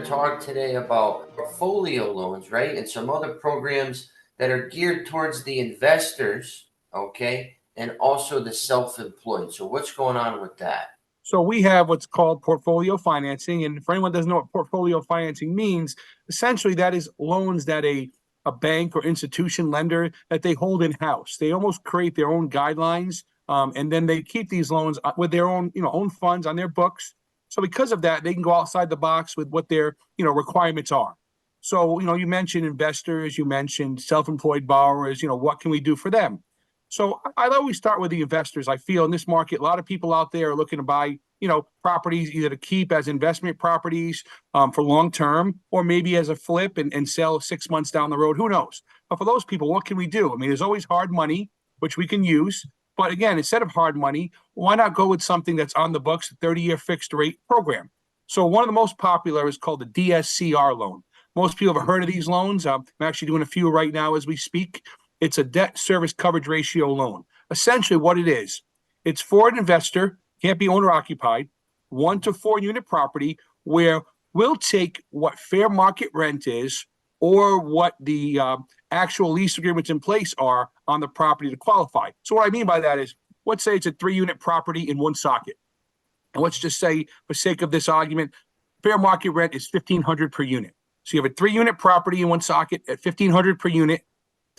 to talk today about portfolio loans, right? And some other programs that are geared towards the investors, okay? And also the self-employed. So what's going on with that? So we have what's called portfolio financing. And for anyone who doesn't know what portfolio financing means, essentially that is loans that a bank or institution lender that they hold in-house. They almost create their own guidelines, and then they keep these loans with their own, own funds on their books. So because of that, they can go outside the box with what their, requirements are. So, you mentioned investors, you mentioned self-employed borrowers, what can we do for them? So I'd always start with the investors. I feel in this market, a lot of people out there are looking to buy, properties either to keep as investment properties for long term, or maybe as a flip and sell 6 months down the road. Who knows? But for those people, what can we do? I mean, there's always hard money, which we can use. But again, instead of hard money, why not go with something that's on the books, a 30-year fixed rate program? So one of the most popular is called the DSCR loan. Most people have heard of these loans. I'm actually doing a few right now as we speak. It's a debt service coverage ratio loan. Essentially what it is, it's for an investor, can't be owner occupied, 1 to 4 unit property, where we'll take what fair market rent is or what the actual lease agreements in place are on the property to qualify. So what I mean by that is, let's say it's a 3-unit property in Woonsocket. And let's just say, for sake of this argument, fair market rent is $1,500 per unit. So you have a 3-unit property in Woonsocket at $1,500 per unit,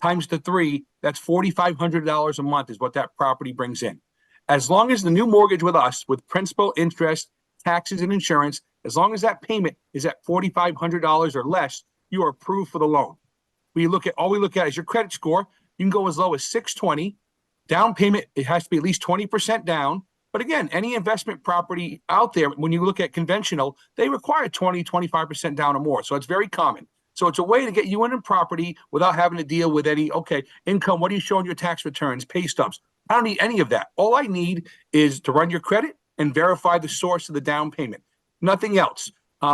times the 3, that's $4,500 a month is what that property brings in. As long as the new mortgage with us, with principal, interest, taxes, and insurance, as long as that payment is at $4,500 or less, you are approved for the loan. All we look at is your credit score. You can go as low as 620. Down payment, it has to be at least 20% down. But again, any investment property out there, when you look at conventional, they require 20, 25% down or more. So it's very common. So it's a way to get you in a property without having to deal with any, income. What are you showing your tax returns, pay stubs? I don't need any of that. All I need is to run your credit and verify the source of the down payment. Nothing else.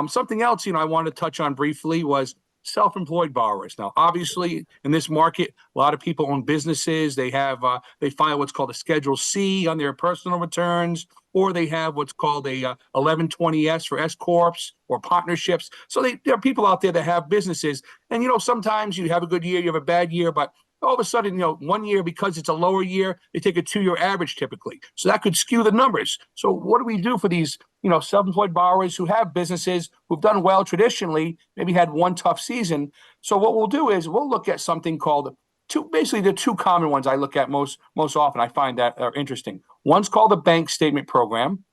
Something else, I wanted to touch on briefly was self-employed borrowers. Now, obviously, in this market, a lot of people own businesses. They file what's called a Schedule C on their personal returns, or they have what's called a 1120S for S corps or partnerships. So there are people out there that have businesses, and sometimes you have a good year, you have a bad year, but all of a sudden, 1 year, because it's a lower year, they take a 2-year average typically. So that could skew the numbers. So what do we do for these, self-employed borrowers who have businesses who've done well traditionally, maybe had one tough season? So what we'll do is we'll look at something called the 2 common ones I look at most often. I find that are interesting. One's called the bank statement program.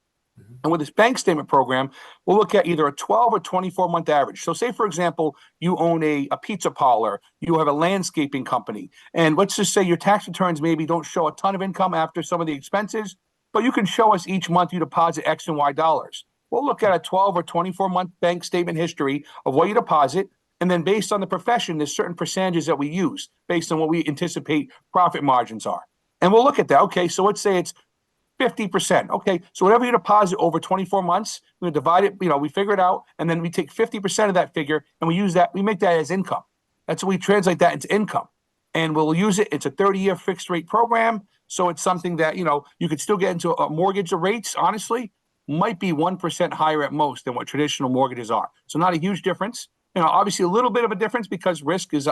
And with this bank statement program, we'll look at either a 12 or 24-month average. So say, for example, you own a pizza parlor, you have a landscaping company, and let's just say your tax returns maybe don't show a ton of income after some of the expenses, but you can show us each month you deposit X and Y dollars. We'll look at a 12 or 24-month bank statement history of what you deposit, and then based on the profession, there's certain percentages that we use based on what we anticipate profit margins are. And we'll look at that. Okay, so let's say it's 50%. Okay, so whatever you deposit over 24 months, we divide it, we figure it out, and then we take 50% of that figure and we use that, we make that as income. That's what we translate that into income. And we'll use it. It's a 30-year fixed rate program. So it's something that, you could still get into a mortgage rates, honestly, might be 1% higher at most than what traditional mortgages are. So not a huge difference. Obviously a little bit of a difference because risk is,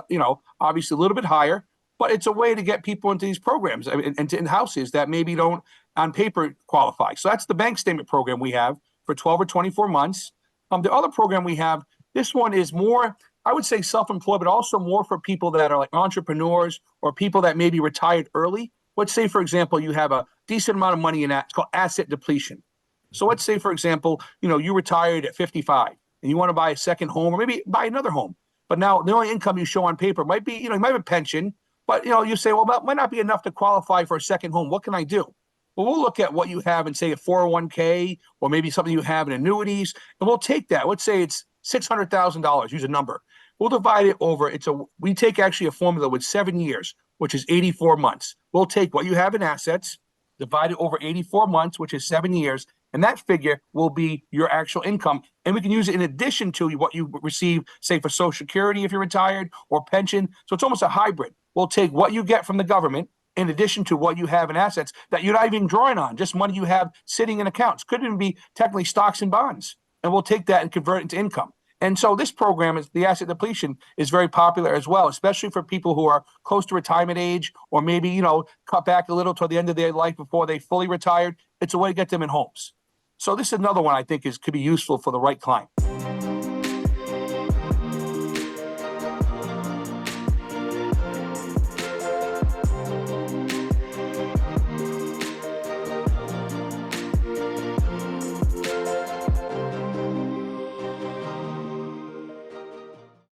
obviously a little bit higher. But it's a way to get people into these programs and in houses that maybe don't on paper qualify. So that's the bank statement program we have for 12 or 24 months. The other program we have, this one is more, I would say self-employed, but also more for people that are like entrepreneurs or people that maybe retired early. Let's say, for example, you have a decent amount of money in that. It's called asset depletion. So let's say, for example, you retired at 55 and you want to buy a second home or maybe buy another home. But now the only income you show on paper might be, you might have a pension. But, you say, well, that might not be enough to qualify for a second home. What can I do? Well, we'll look at what you have and say a 401k or maybe something you have in annuities. And we'll take that. Let's say it's $600,000. Use a number. We'll divide it over. We take actually a formula with 7 years, which is 84 months. We'll take what you have in assets, divide it over 84 months, which is 7 years. And that figure will be your actual income. And we can use it in addition to what you receive, say, for Social Security if you're retired or pension. So it's almost a hybrid. We'll take what you get from the government in addition to what you have in assets that you're not even drawing on, just money you have sitting in accounts. Could even be technically stocks and bonds. And we'll take that and convert it into income. And so this program is the asset depletion is very popular as well, especially for people who are close to retirement age or maybe, cut back a little toward the end of their life before they fully retired. It's a way to get them in homes. So this is another one I think could be useful for the right client.